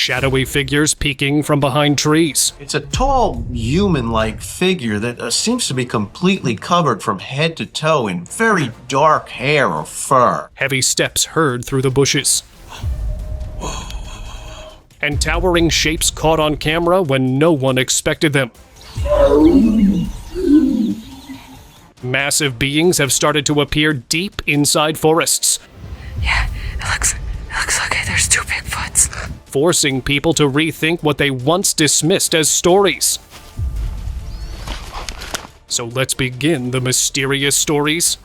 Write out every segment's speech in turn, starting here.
shadowy figures peeking from behind trees. It's a tall, human-like figure that seems to be completely covered from head to toe in very dark hair or fur. Heavy steps heard through the bushes. And towering shapes caught on camera when no one expected them. Massive beings have started to appear deep inside forests. Yeah, it looks like there's two Bigfoots. Forcing people to rethink what they once dismissed as stories. So let's begin the mysterious stories.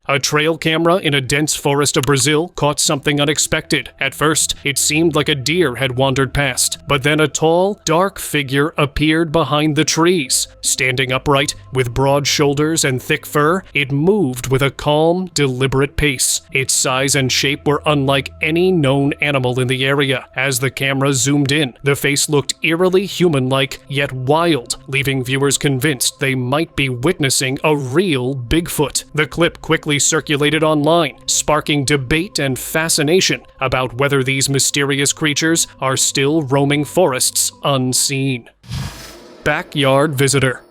A trail camera in a dense forest of Brazil caught something unexpected. At first, it seemed like a deer had wandered past, but then a tall, dark figure appeared behind the trees. Standing upright, with broad shoulders and thick fur, it moved with a calm, deliberate pace. Its size and shape were unlike any known animal in the area. As the camera zoomed in, the face looked eerily human-like, yet wild, leaving viewers convinced they might be witnessing a real Bigfoot. The clip quickly circulated online, sparking debate and fascination about whether these mysterious creatures are still roaming forests unseen. Backyard visitor.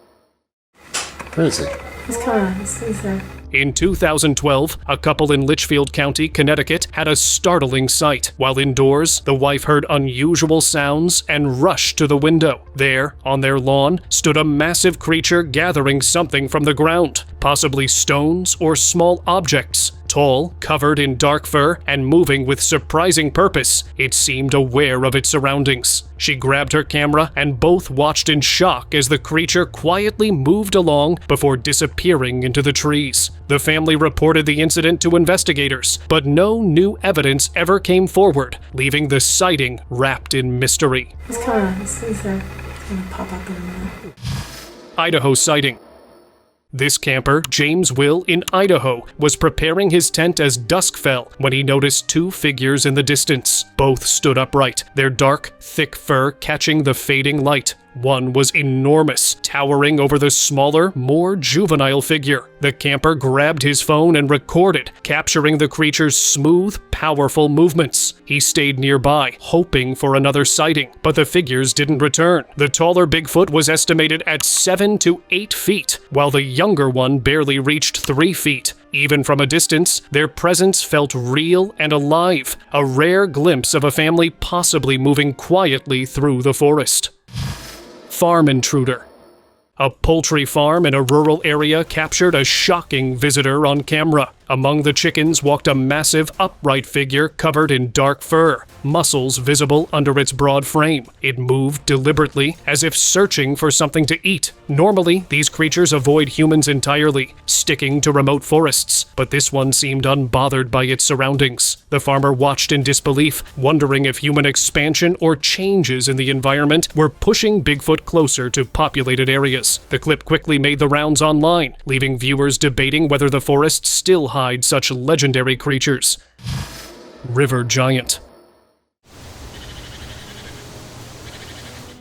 Where is he? He's coming. He's there. In 2012, a couple in Litchfield County, Connecticut, had a startling sight. While indoors, the wife heard unusual sounds and rushed to the window. There, on their lawn, stood a massive creature gathering something from the ground, possibly stones or small objects. Tall, covered in dark fur, and moving with surprising purpose, it seemed aware of its surroundings. She grabbed her camera and both watched in shock as the creature quietly moved along before disappearing into the trees. The family reported the incident to investigators, but no new evidence ever came forward, leaving the sighting wrapped in mystery. He's coming. He's there. He's gonna pop up in a minute. Idaho sighting. This camper, James Will, in Idaho, was preparing his tent as dusk fell when he noticed two figures in the distance. Both stood upright, their dark, thick fur catching the fading light. One was enormous, towering over the smaller, more juvenile figure. The camper grabbed his phone and recorded, capturing the creature's smooth, powerful movements. He stayed nearby, hoping for another sighting, but the figures didn't return. The taller Bigfoot was estimated at 7 to 8 feet, while the younger one barely reached 3 feet. Even from a distance, their presence felt real and alive, a rare glimpse of a family possibly moving quietly through the forest. Farm intruder. A poultry farm in a rural area captured a shocking visitor on camera. Among the chickens walked a massive, upright figure covered in dark fur, muscles visible under its broad frame. It moved deliberately, as if searching for something to eat. Normally, these creatures avoid humans entirely, sticking to remote forests, but this one seemed unbothered by its surroundings. The farmer watched in disbelief, wondering if human expansion or changes in the environment were pushing Bigfoot closer to populated areas. The clip quickly made the rounds online, leaving viewers debating whether the forest still hide such legendary creatures. River giant.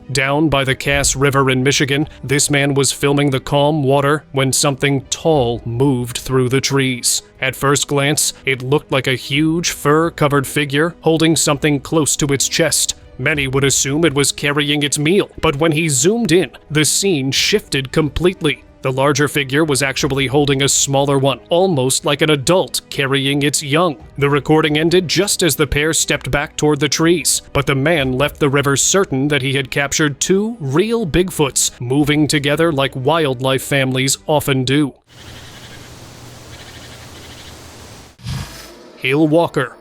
Down by the Cass River in Michigan, this man was filming the calm water when something tall moved through the trees. At first glance, it looked like a huge fur-covered figure holding something close to its chest. Many would assume it was carrying its meal, but when he zoomed in, the scene shifted completely. The larger figure was actually holding a smaller one, almost like an adult carrying its young. The recording ended just as the pair stepped back toward the trees, but the man left the river certain that he had captured two real Bigfoots, moving together like wildlife families often do. Hill walker.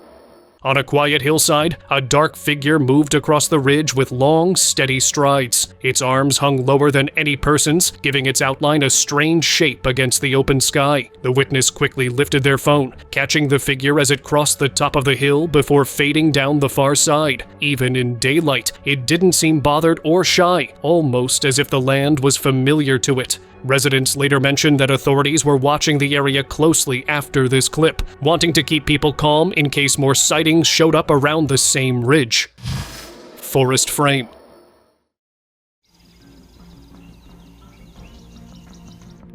On a quiet hillside, a dark figure moved across the ridge with long, steady strides. Its arms hung lower than any person's, giving its outline a strange shape against the open sky. The witness quickly lifted their phone, catching the figure as it crossed the top of the hill before fading down the far side. Even in daylight, it didn't seem bothered or shy, almost as if the land was familiar to it. Residents later mentioned that authorities were watching the area closely after this clip, wanting to keep people calm in case more sightings showed up around the same ridge. Forest frame.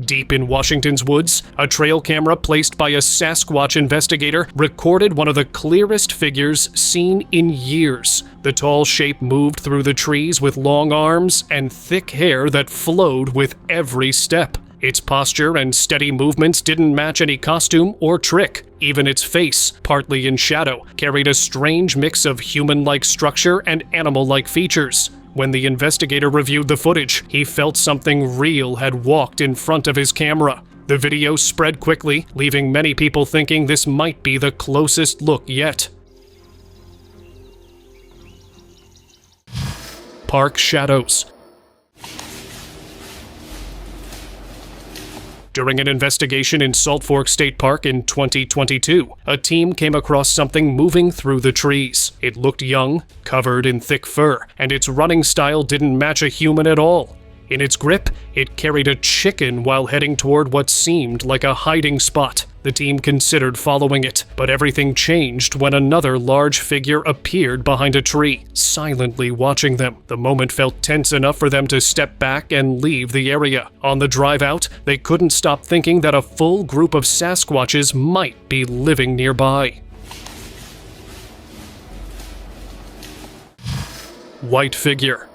Deep in Washington's woods, a trail camera placed by a Sasquatch investigator recorded one of the clearest figures seen in years. The tall shape moved through the trees with long arms and thick hair that flowed with every step. Its posture and steady movements didn't match any costume or trick. Even its face, partly in shadow, carried a strange mix of human-like structure and animal-like features. When the investigator reviewed the footage, he felt something real had walked in front of his camera. The video spread quickly, leaving many people thinking this might be the closest look yet. Park shadows. During an investigation in Salt Fork State Park in 2022, a team came across something moving through the trees. It looked young, covered in thick fur, and its running style didn't match a human at all. In its grip, it carried a chicken while heading toward what seemed like a hiding spot. The team considered following it, but everything changed when another large figure appeared behind a tree, silently watching them. The moment felt tense enough for them to step back and leave the area. On the drive out, they couldn't stop thinking that a full group of Sasquatches might be living nearby. White figure.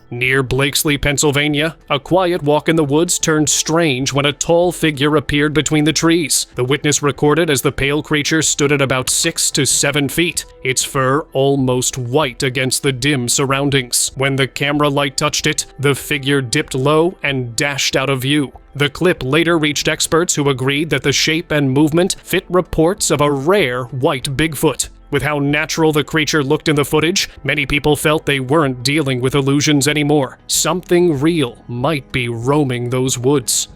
Near Blakesley, Pennsylvania, a quiet walk in the woods turned strange when a tall figure appeared between the trees. The witness recorded as the pale creature stood at about 6 to 7 feet, its fur almost white against the dim surroundings. When the camera light touched it, the figure dipped low and dashed out of view. The clip later reached experts who agreed that the shape and movement fit reports of a rare white Bigfoot. With how natural the creature looked in the footage, many people felt they weren't dealing with illusions anymore. Something real might be roaming those woods.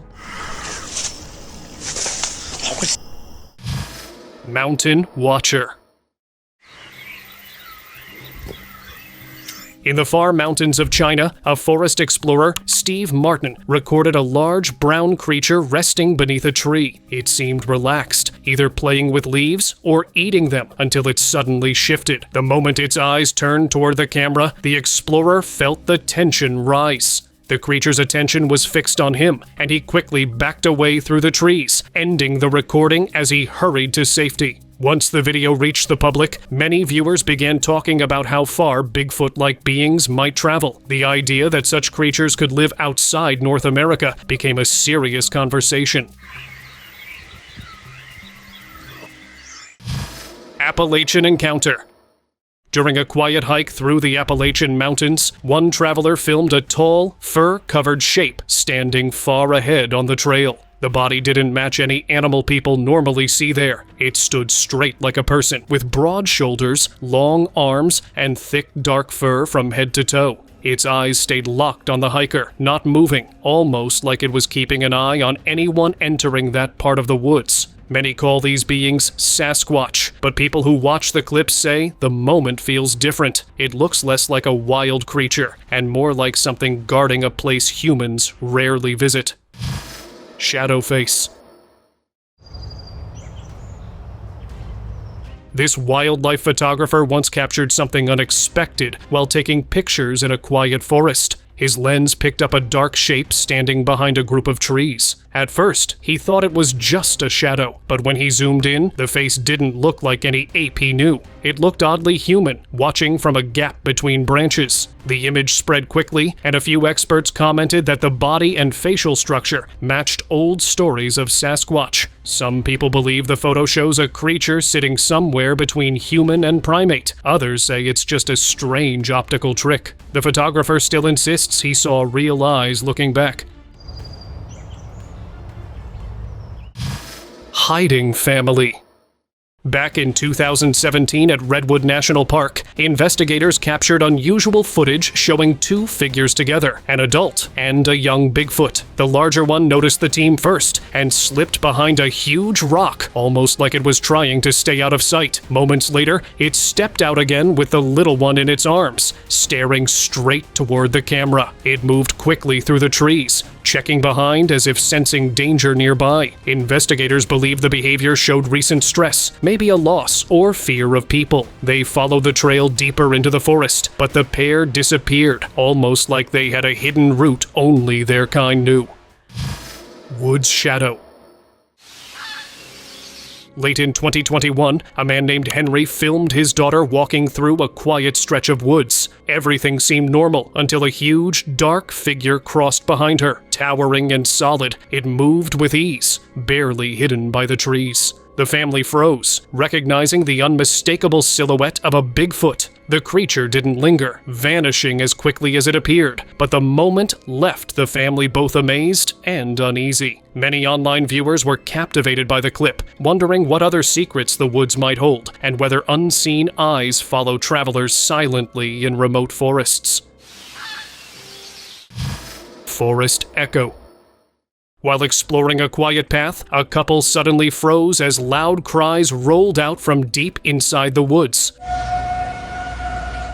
Mountain Watcher. In the far mountains of China, a forest explorer, Steve Martin, recorded a large brown creature resting beneath a tree. It seemed relaxed, either playing with leaves or eating them, until it suddenly shifted. The moment its eyes turned toward the camera, the explorer felt the tension rise. The creature's attention was fixed on him, and he quickly backed away through the trees, ending the recording as he hurried to safety. Once the video reached the public, many viewers began talking about how far Bigfoot-like beings might travel. The idea that such creatures could live outside North America became a serious conversation. Appalachian Encounter. During a quiet hike through the Appalachian Mountains, one traveler filmed a tall, fur-covered shape standing far ahead on the trail. The body didn't match any animal people normally see there. It stood straight like a person, with broad shoulders, long arms, and thick dark fur from head to toe. Its eyes stayed locked on the hiker, not moving, almost like it was keeping an eye on anyone entering that part of the woods. Many call these beings Sasquatch, but people who watch the clips say the moment feels different. It looks less like a wild creature, and more like something guarding a place humans rarely visit. Shadow face. This wildlife photographer once captured something unexpected while taking pictures in a quiet forest. His lens picked up a dark shape standing behind a group of trees. At first, he thought it was just a shadow, but when he zoomed in, the face didn't look like any ape he knew. It looked oddly human, watching from a gap between branches. The image spread quickly, and a few experts commented that the body and facial structure matched old stories of Sasquatch. Some people believe the photo shows a creature sitting somewhere between human and primate. Others say it's just a strange optical trick. The photographer still insists he saw real eyes looking back. Hiding family. Back in 2017 at Redwood National Park, investigators captured unusual footage showing two figures together, an adult and a young Bigfoot. The larger one noticed the team first and slipped behind a huge rock, almost like it was trying to stay out of sight. Moments later, it stepped out again with the little one in its arms, staring straight toward the camera. It moved quickly through the trees, checking behind as if sensing danger nearby. Investigators believe the behavior showed recent stress, maybe a loss or fear of people. They follow the trail deeper into the forest, but the pair disappeared, almost like they had a hidden route only their kind knew. Woods Shadow. Late in 2021, a man named Henry filmed his daughter walking through a quiet stretch of woods. Everything seemed normal until a huge, dark figure crossed behind her. Towering and solid, it moved with ease, barely hidden by the trees. The family froze, recognizing the unmistakable silhouette of a Bigfoot. The creature didn't linger, vanishing as quickly as it appeared, but the moment left the family both amazed and uneasy. Many online viewers were captivated by the clip, wondering what other secrets the woods might hold, and whether unseen eyes follow travelers silently in remote forests. Forest Echo. While exploring a quiet path, a couple suddenly froze as loud cries rolled out from deep inside the woods.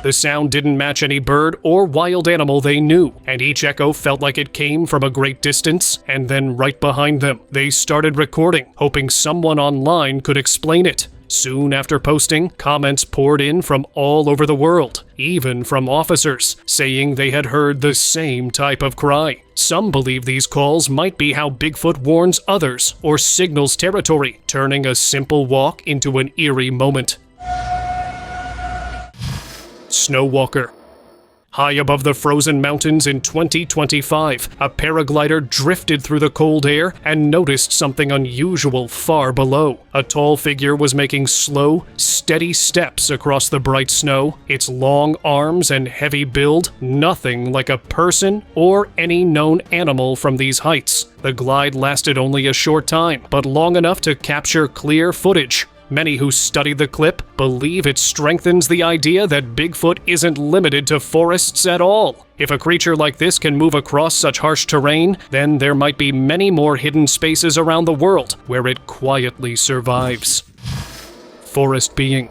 The sound didn't match any bird or wild animal they knew, and each echo felt like it came from a great distance and then right behind them. They started recording, hoping someone online could explain it. Soon after posting, comments poured in from all over the world, even from officers, saying they had heard the same type of cry. Some believe these calls might be how Bigfoot warns others or signals territory, turning a simple walk into an eerie moment. Snowwalker. High above the frozen mountains in 2025, a paraglider drifted through the cold air and noticed something unusual far below. A tall figure was making slow, steady steps across the bright snow, its long arms and heavy build, nothing like a person or any known animal from these heights. The glide lasted only a short time, but long enough to capture clear footage. Many who study the clip believe it strengthens the idea that Bigfoot isn't limited to forests at all. If a creature like this can move across such harsh terrain, then there might be many more hidden spaces around the world where it quietly survives. Forest Being.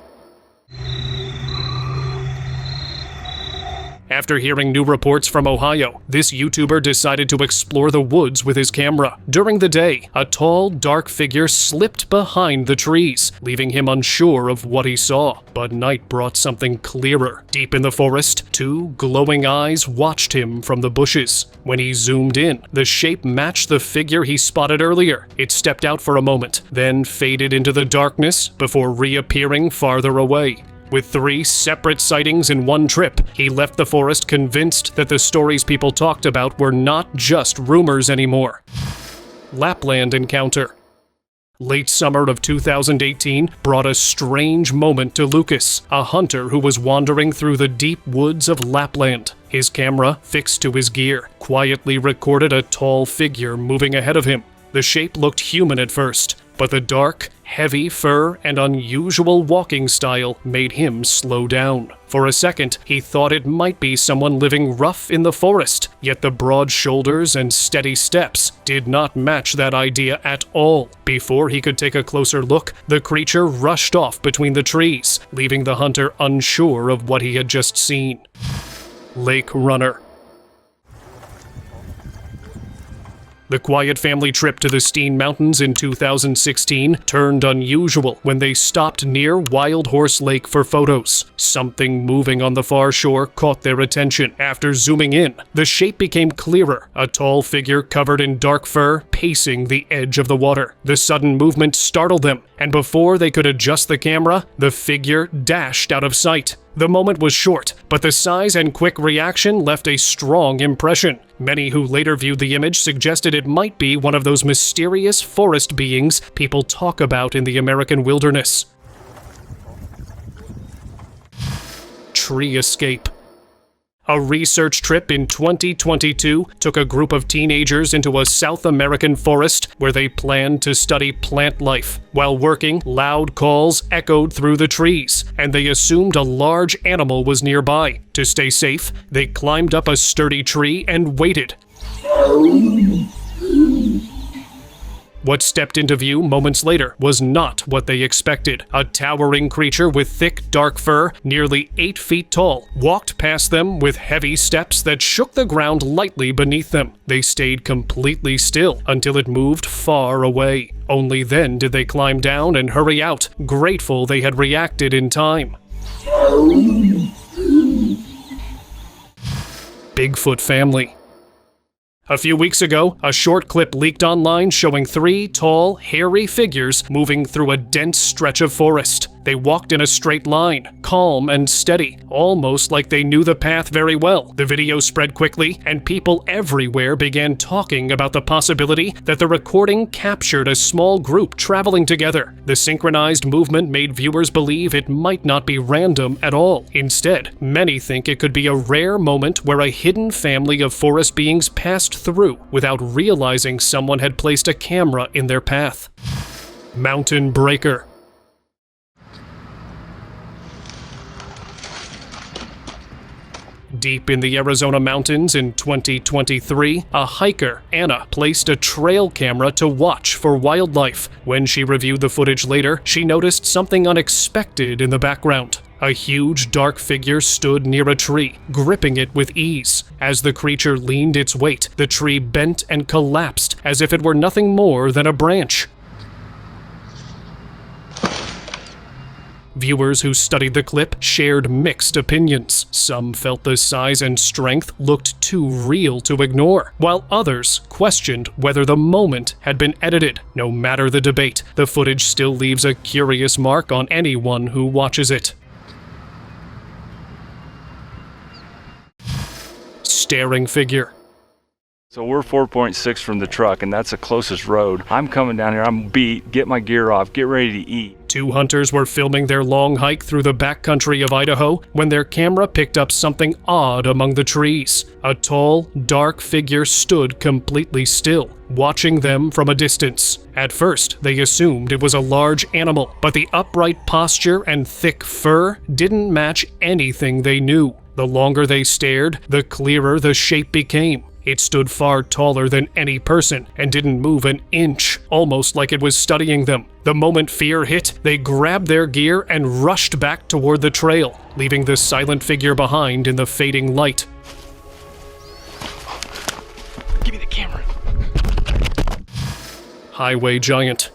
After hearing new reports from Ohio, this YouTuber decided to explore the woods with his camera. During the day, a tall, dark figure slipped behind the trees, leaving him unsure of what he saw. But night brought something clearer. Deep in the forest, two glowing eyes watched him from the bushes. When he zoomed in, the shape matched the figure he spotted earlier. It stepped out for a moment, then faded into the darkness before reappearing farther away. With 3 separate sightings in one trip, he left the forest convinced that the stories people talked about were not just rumors anymore. Lapland Encounter. Late summer of 2018 brought a strange moment to Lucas, a hunter who was wandering through the deep woods of Lapland. His camera, fixed to his gear, quietly recorded a tall figure moving ahead of him. The shape looked human at first, but the dark, heavy fur and unusual walking style made him slow down. For a second, he thought it might be someone living rough in the forest, yet the broad shoulders and steady steps did not match that idea at all. Before he could take a closer look, the creature rushed off between the trees, leaving the hunter unsure of what he had just seen. Lake Runner. The quiet family trip to the Steen Mountains in 2016 turned unusual when they stopped near Wild Horse Lake for photos. Something moving on the far shore caught their attention. After zooming in, the shape became clearer, a tall figure covered in dark fur pacing the edge of the water. The sudden movement startled them, and before they could adjust the camera, the figure dashed out of sight. The moment was short, but the size and quick reaction left a strong impression. Many who later viewed the image suggested it might be one of those mysterious forest beings people talk about in the American wilderness. Tree Escape. A research trip in 2022 took a group of teenagers into a South American forest where they planned to study plant life. While working, loud calls echoed through the trees, and they assumed a large animal was nearby. To stay safe, they climbed up a sturdy tree and waited. What stepped into view moments later was not what they expected. A towering creature with thick, dark fur, nearly 8 feet tall, walked past them with heavy steps that shook the ground lightly beneath them. They stayed completely still until it moved far away. Only then did they climb down and hurry out, grateful they had reacted in time. Bigfoot family. A few weeks ago, a short clip leaked online showing 3 tall, hairy figures moving through a dense stretch of forest. They walked in a straight line, calm and steady, almost like they knew the path very well. The video spread quickly, and people everywhere began talking about the possibility that the recording captured a small group traveling together. The synchronized movement made viewers believe it might not be random at all. Instead, many think it could be a rare moment where a hidden family of forest beings passed through without realizing someone had placed a camera in their path. Mountain Breaker. Deep in the Arizona mountains in 2023, a hiker, Anna, placed a trail camera to watch for wildlife. When she reviewed the footage later, she noticed something unexpected in the background. A huge, dark figure stood near a tree, gripping it with ease. As the creature leaned its weight, the tree bent and collapsed as if it were nothing more than a branch. Viewers who studied the clip shared mixed opinions. Some felt the size and strength looked too real to ignore, while others questioned whether the moment had been edited. No matter the debate, the footage still leaves a curious mark on anyone who watches it. Staring figure. So we're 4.6 from the truck, and that's the closest road. I'm coming down here, I'm beat, get my gear off, get ready to eat. 2 hunters were filming their long hike through the backcountry of Idaho when their camera picked up something odd among the trees. A tall, dark figure stood completely still, watching them from a distance. At first, they assumed it was a large animal, but the upright posture and thick fur didn't match anything they knew. The longer they stared, the clearer the shape became. It stood far taller than any person and didn't move an inch, almost like it was studying them. The moment fear hit, they grabbed their gear and rushed back toward the trail, leaving the silent figure behind in the fading light. Give me the camera. Highway giant.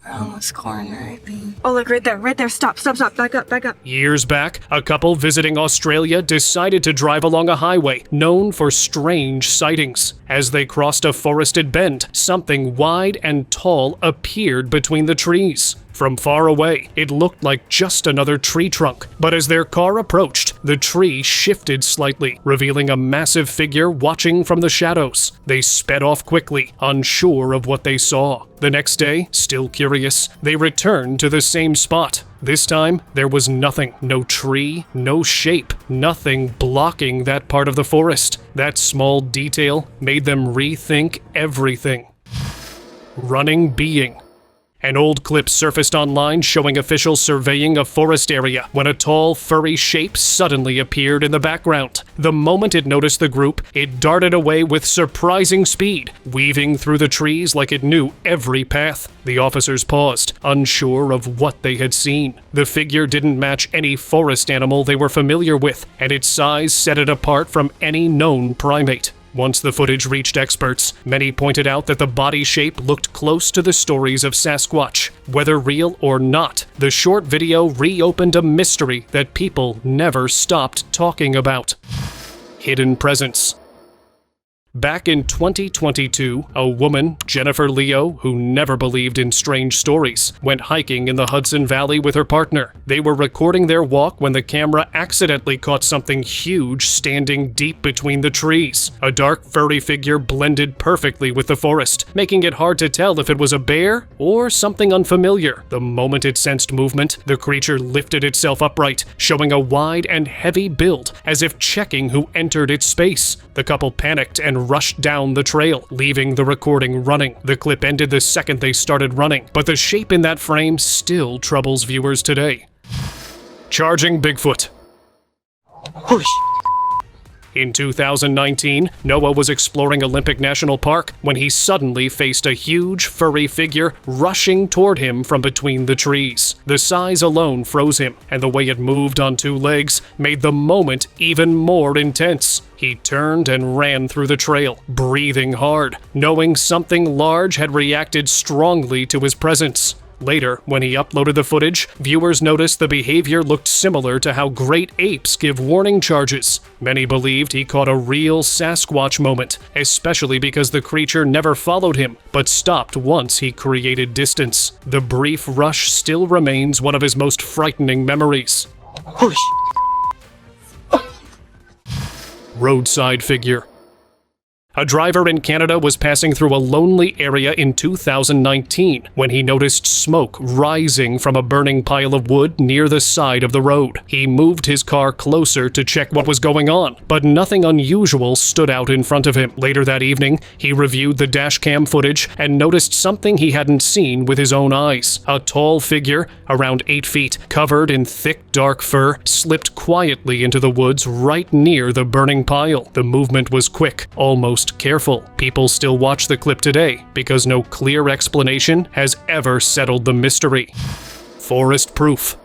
Around this corner, I think. Oh, look, right there. Stop, back up. Years back, a couple visiting Australia decided to drive along a highway known for strange sightings. As they crossed a forested bend, something wide and tall appeared between the trees. From far away, it looked like just another tree trunk, but as their car approached, the tree shifted slightly, revealing a massive figure watching from the shadows. They sped off quickly, unsure of what they saw. The next day, still curious, they returned to the same spot. This time, there was nothing, no tree, no shape, nothing blocking that part of the forest. That small detail made them rethink everything. Running being. An old clip surfaced online showing officials surveying a forest area when a tall, furry shape suddenly appeared in the background. The moment it noticed the group, it darted away with surprising speed, weaving through the trees like it knew every path. The officers paused, unsure of what they had seen. The figure didn't match any forest animal they were familiar with, and its size set it apart from any known primate. Once the footage reached experts, many pointed out that the body shape looked close to the stories of Sasquatch. Whether real or not, the short video reopened a mystery that people never stopped talking about. Hidden presence. Back in 2022, a woman, Jennifer Leo, who never believed in strange stories, went hiking in the Hudson Valley with her partner. They were recording their walk when the camera accidentally caught something huge standing deep between the trees. A dark, furry figure blended perfectly with the forest, making it hard to tell if it was a bear or something unfamiliar. The moment it sensed movement, the creature lifted itself upright, showing a wide and heavy build, as if checking who entered its space. The couple panicked and rushed down the trail, leaving the recording running. The clip ended the second they started running, but the shape in that frame still troubles viewers today. Charging Bigfoot. In 2019, Noah was exploring Olympic National Park when he suddenly faced a huge, furry figure rushing toward him from between the trees. The size alone froze him, and the way it moved on two legs made the moment even more intense. He turned and ran through the trail, breathing hard, knowing something large had reacted strongly to his presence. Later, when he uploaded the footage, viewers noticed the behavior looked similar to how great apes give warning charges. Many believed he caught a real Sasquatch moment, especially because the creature never followed him, but stopped once he created distance. The brief rush still remains one of his most frightening memories. Roadside figure. A driver in Canada was passing through a lonely area in 2019 when he noticed smoke rising from a burning pile of wood near the side of the road. He moved his car closer to check what was going on, but nothing unusual stood out in front of him. Later that evening, he reviewed the dashcam footage and noticed something he hadn't seen with his own eyes. A tall figure, around 8 feet, covered in thick dark fur, slipped quietly into the woods right near the burning pile. The movement was quick, almost careful. People still watch the clip today because no clear explanation has ever settled the mystery. Forest proof.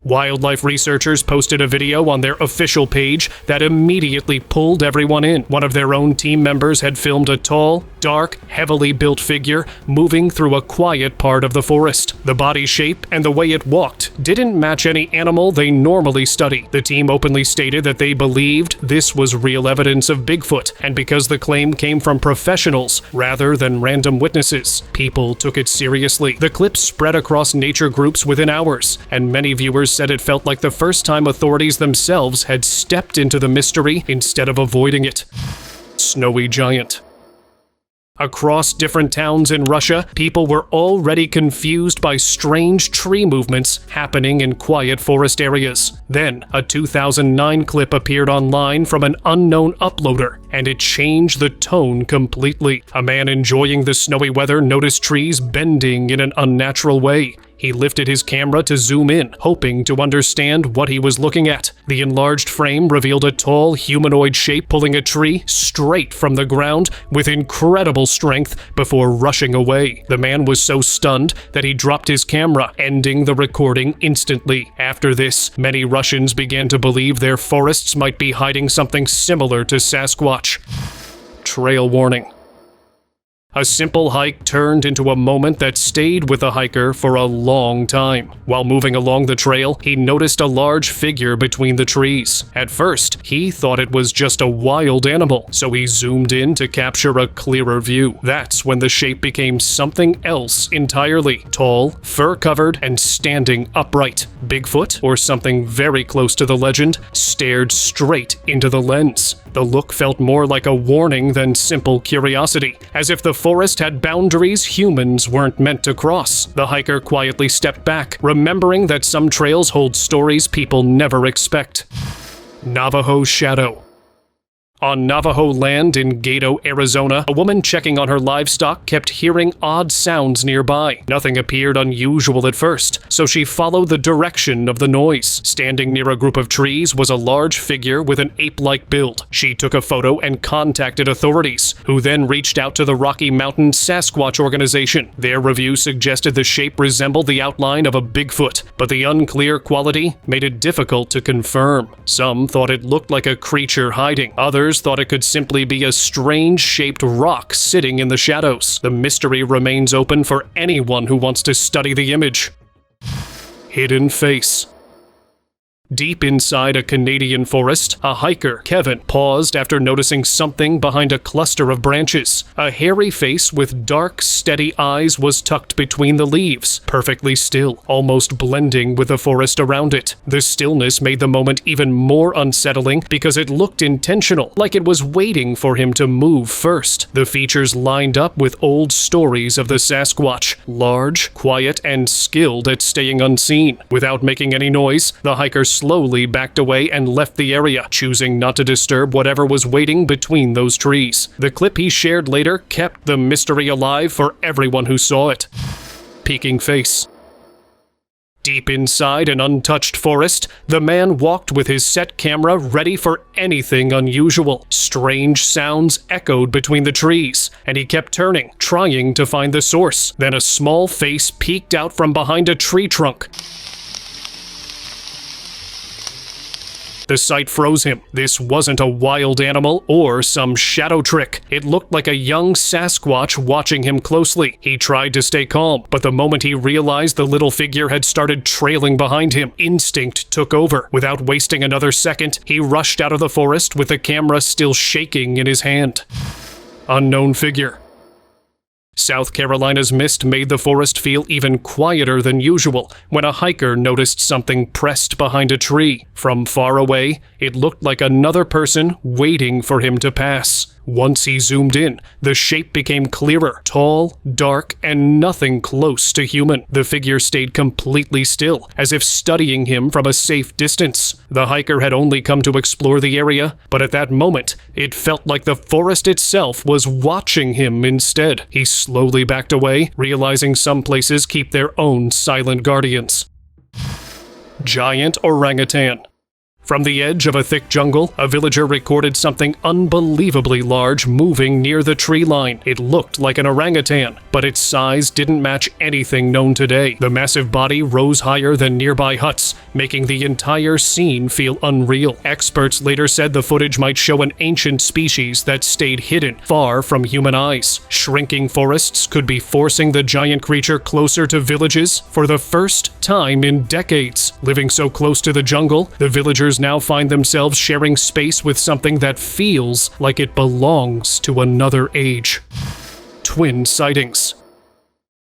Wildlife researchers posted a video on their official page that immediately pulled everyone in. One of their own team members had filmed a tall, dark, heavily built figure moving through a quiet part of the forest. The body shape and the way it walked didn't match any animal they normally study. The team openly stated that they believed this was real evidence of Bigfoot, and because the claim came from professionals rather than random witnesses, people took it seriously. The clip spread across nature groups within hours, and many viewers said it felt like the first time authorities themselves had stepped into the mystery instead of avoiding it. Snowy giant. Across different towns in Russia, people were already confused by strange tree movements happening in quiet forest areas. Then, a 2009 clip appeared online from an unknown uploader, and it changed the tone completely. A man enjoying the snowy weather noticed trees bending in an unnatural way. He lifted his camera to zoom in, hoping to understand what he was looking at. The enlarged frame revealed a tall, humanoid shape pulling a tree straight from the ground with incredible strength before rushing away. The man was so stunned that he dropped his camera, ending the recording instantly. After this, many Russians began to believe their forests might be hiding something similar to Sasquatch. Trail warning. A simple hike turned into a moment that stayed with the hiker for a long time. While moving along the trail, he noticed a large figure between the trees. At first, he thought it was just a wild animal, so he zoomed in to capture a clearer view. That's when the shape became something else entirely. Tall, fur-covered, and standing upright. Bigfoot, or something very close to the legend, stared straight into the lens. The look felt more like a warning than simple curiosity, as if the forest had boundaries humans weren't meant to cross. The hiker quietly stepped back, remembering that some trails hold stories people never expect. Navajo Shadow. On Navajo land in Gato, Arizona, a woman checking on her livestock kept hearing odd sounds nearby. Nothing appeared unusual at first, so she followed the direction of the noise. Standing near a group of trees was a large figure with an ape-like build. She took a photo and contacted authorities, who then reached out to the Rocky Mountain Sasquatch organization. Their review suggested the shape resembled the outline of a Bigfoot, but the unclear quality made it difficult to confirm. Some thought it looked like a creature hiding. Others thought it could simply be a strange-shaped rock sitting in the shadows. The mystery remains open for anyone who wants to study the image. Hidden face. Deep inside a Canadian forest, a hiker, Kevin, paused after noticing something behind a cluster of branches. A hairy face with dark, steady eyes was tucked between the leaves, perfectly still, almost blending with the forest around it. The stillness made the moment even more unsettling because it looked intentional, like it was waiting for him to move first. The features lined up with old stories of the Sasquatch, large, quiet, and skilled at staying unseen. Without making any noise, the hiker slowly backed away and left the area, choosing not to disturb whatever was waiting between those trees. The clip he shared later kept the mystery alive for everyone who saw it. Peeking face. Deep inside an untouched forest, the man walked with his set camera ready for anything unusual. Strange sounds echoed between the trees, and he kept turning, trying to find the source. Then a small face peeked out from behind a tree trunk. The sight froze him. This wasn't a wild animal or some shadow trick. It looked like a young Sasquatch watching him closely. He tried to stay calm, but the moment he realized the little figure had started trailing behind him, instinct took over. Without wasting another second, he rushed out of the forest with the camera still shaking in his hand. Unknown figure. South Carolina's mist made the forest feel even quieter than usual when a hiker noticed something pressed behind a tree. From far away, it looked like another person waiting for him to pass. Once he zoomed in, the shape became clearer, tall, dark, and nothing close to human. The figure stayed completely still, as if studying him from a safe distance. The hiker had only come to explore the area, but at that moment, it felt like the forest itself was watching him instead. He slowly backed away, realizing some places keep their own silent guardians. Giant orangutan. From the edge of a thick jungle, a villager recorded something unbelievably large moving near the tree line. It looked like an orangutan, but its size didn't match anything known today. The massive body rose higher than nearby huts, making the entire scene feel unreal. Experts later said the footage might show an ancient species that stayed hidden, far from human eyes. Shrinking forests could be forcing the giant creature closer to villages for the first time in decades. Living so close to the jungle, the villagers now find themselves sharing space with something that feels like it belongs to another age. Twin sightings.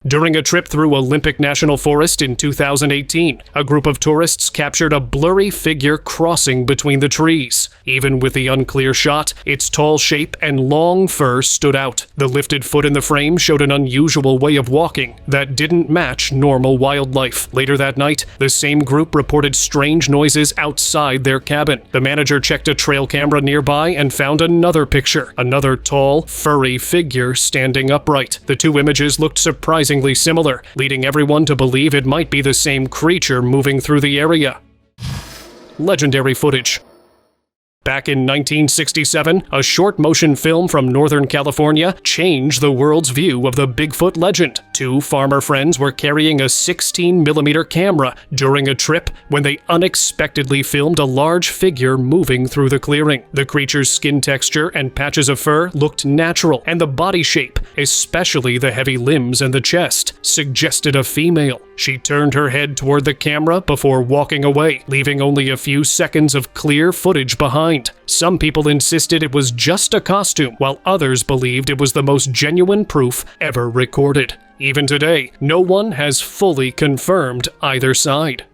During a trip through Olympic National Forest in 2018, a group of tourists captured a blurry figure crossing between the trees. Even with the unclear shot, its tall shape and long fur stood out. The lifted foot in the frame showed an unusual way of walking that didn't match normal wildlife. Later that night, the same group reported strange noises outside their cabin. The manager checked a trail camera nearby and found another picture, another tall, furry figure standing upright. The two images looked surprisingly similar, leading everyone to believe it might be the same creature moving through the area. Legendary footage. Back in 1967, a short motion film from Northern California changed the world's view of the Bigfoot legend. Two farmer friends were carrying a 16mm camera during a trip when they unexpectedly filmed a large figure moving through the clearing. The creature's skin texture and patches of fur looked natural, and the body shape, especially the heavy limbs and the chest, suggested a female. She turned her head toward the camera before walking away, leaving only a few seconds of clear footage behind. Some people insisted it was just a costume, while others believed it was the most genuine proof ever recorded. Even today, no one has fully confirmed either side.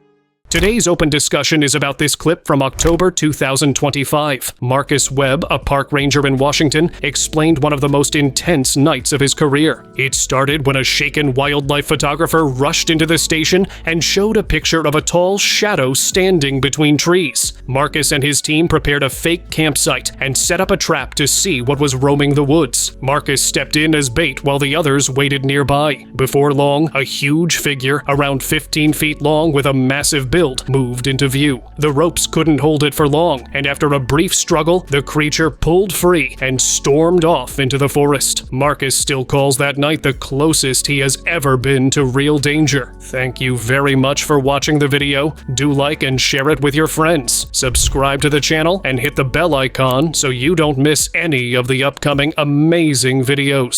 Today's open discussion is about this clip from October 2025. Marcus Webb, a park ranger in Washington, explained one of the most intense nights of his career. It started when a shaken wildlife photographer rushed into the station and showed a picture of a tall shadow standing between trees. Marcus and his team prepared a fake campsite and set up a trap to see what was roaming the woods. Marcus stepped in as bait while the others waited nearby. Before long, a huge figure, around 15 feet long with a massive build, moved into view. The ropes couldn't hold it for long, and after a brief struggle, the creature pulled free and stormed off into the forest. Marcus still calls that night the closest he has ever been to real danger. Thank you very much for watching the video. Do like and share it with your friends. Subscribe to the channel and hit the bell icon so you don't miss any of the upcoming amazing videos.